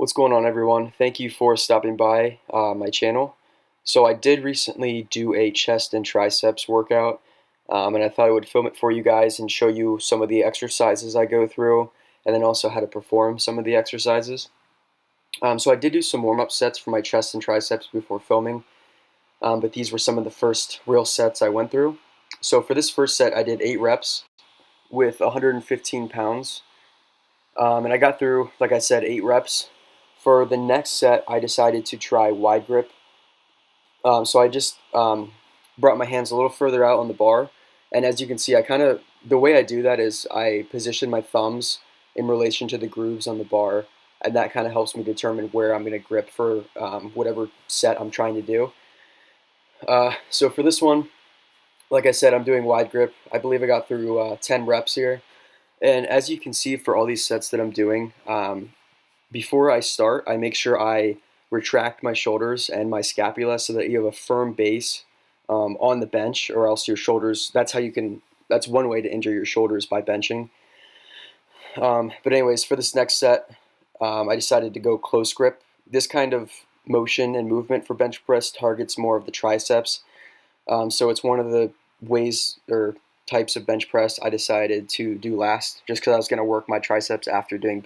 What's going on, everyone? Thank you for stopping by my channel. So I did recently do a chest and triceps workout, and I thought I would film it for you guys and show you some of the exercises I go through, and then also how to perform some of the exercises. So I did do some warm-up sets for my chest and triceps before filming, but these were some of the first real sets I went through. So for this first set, I did 8 reps with 115 pounds, and I got through, like I said, 8 reps. For the next set, I decided to try wide grip. So I just brought my hands a little further out on the bar, and as you can see, the way I do that is I position my thumbs in relation to the grooves on the bar, and that kind of helps me determine where I'm going to grip for whatever set I'm trying to do. So for this one, like I said, I'm doing wide grip. I believe I got through 10 reps here, and as you can see, for all these sets that I'm doing, before I start, I make sure I retract my shoulders and my scapula so that you have a firm base on the bench, or else your shoulders, that's one way to injure your shoulders, by benching. But anyways, for this next set, I decided to go close grip. This kind of motion and movement for bench press targets more of the triceps. So it's one of the ways or types of bench press I decided to do last, just because I was going to work my triceps after doing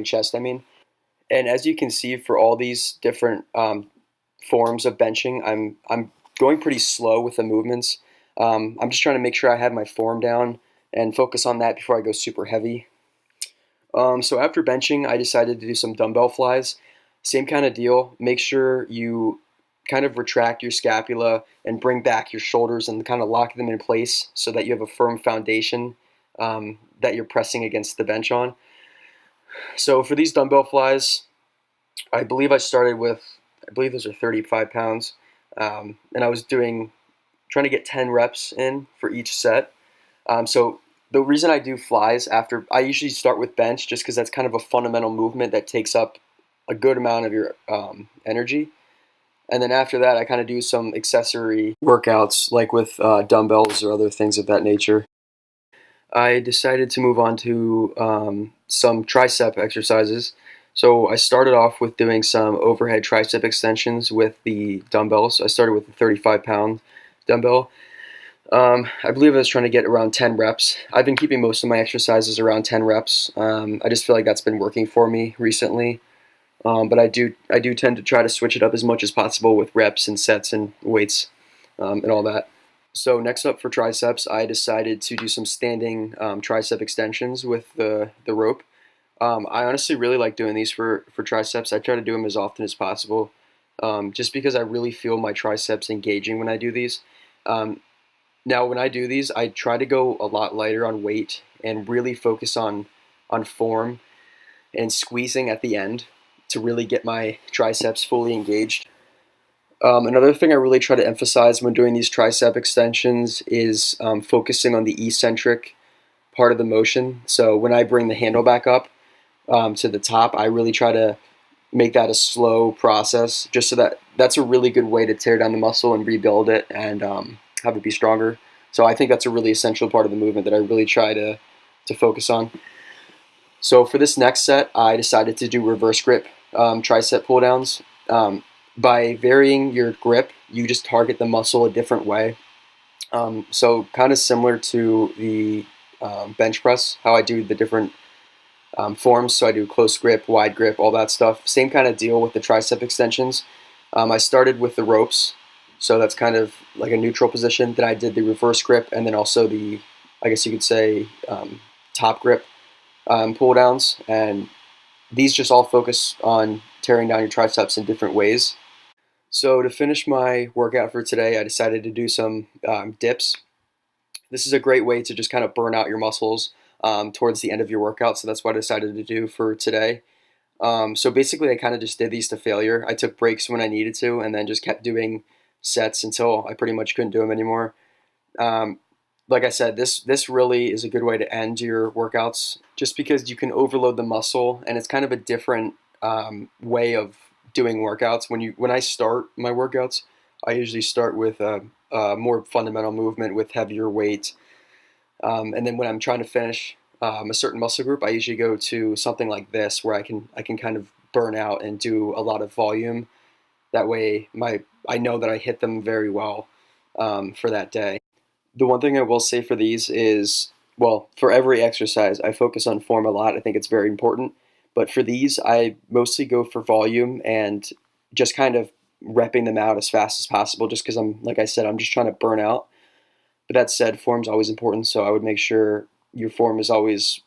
chest, I mean. And as you can see, for all these different forms of benching, I'm going pretty slow with the movements. I'm just trying to make sure I have my form down and focus on that before I go super heavy. So after benching, I decided to do some dumbbell flies. Same kind of deal. Make sure you kind of retract your scapula and bring back your shoulders and kind of lock them in place so that you have a firm foundation that you're pressing against the bench on. So for these dumbbell flies, I believe those are 35 pounds, and I was trying to get 10 reps in for each set. So the reason I do flies I usually start with bench, just because that's kind of a fundamental movement that takes up a good amount of your energy. And then after that, I kind of do some accessory workouts, like with dumbbells or other things of that nature. I decided to move on to some tricep exercises. So I started off with doing some overhead tricep extensions with the dumbbells. I started with a 35-pound dumbbell. I believe I was trying to get around 10 reps. I've been keeping most of my exercises around 10 reps. I just feel like that's been working for me recently. But I do tend to try to switch it up as much as possible with reps and sets and weights and all that. So next up for triceps, I decided to do some standing tricep extensions with the rope. I honestly really like doing these for triceps. I try to do them as often as possible, just because I really feel my triceps engaging when I do these. Now when I do these, I try to go a lot lighter on weight and really focus on form and squeezing at the end to really get my triceps fully engaged. Another thing I really try to emphasize when doing these tricep extensions is focusing on the eccentric part of the motion. So when I bring the handle back up to the top, I really try to make that a slow process, just so that's a really good way to tear down the muscle and rebuild it and have it be stronger. So I think that's a really essential part of the movement that I really try to focus on. So for this next set, I decided to do reverse grip tricep pull downs. By varying your grip, you just target the muscle a different way. So kind of similar to the bench press, how I do the different forms. So I do close grip, wide grip, all that stuff. Same kind of deal with the tricep extensions. I started with the ropes, so that's kind of like a neutral position. Then I did the reverse grip, and then also I guess you could say, top grip pull downs. And these just all focus on tearing down your triceps in different ways. So to finish my workout for today, I decided to do some dips. This is a great way to just kind of burn out your muscles towards the end of your workout, so that's what I decided to do for today. So basically, I kind of just did these to failure. I took breaks when I needed to, and then just kept doing sets until I pretty much couldn't do them anymore. Like I said, this really is a good way to end your workouts, just because you can overload the muscle, and it's kind of a different way of doing workouts. When I start my workouts, I usually start with a more fundamental movement with heavier weight, and then when I'm trying to finish, a certain muscle group, I usually go to something like this where I can kind of burn out and do a lot of volume. That way, I know that I hit them very well for that day. The one thing I will say for these is, well, for every exercise, I focus on form a lot. I think it's very important. But for these, I mostly go for volume and just kind of repping them out as fast as possible just because like I said, I'm just trying to burn out. But that said, form's always important, so I would make sure your form is always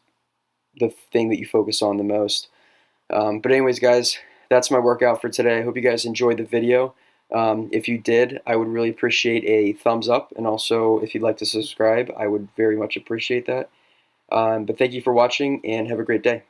the thing that you focus on the most. But anyways, guys, that's my workout for today. I hope you guys enjoyed the video. If you did, I would really appreciate a thumbs up, and also if you'd like to subscribe, I would very much appreciate that. But thank you for watching, and have a great day.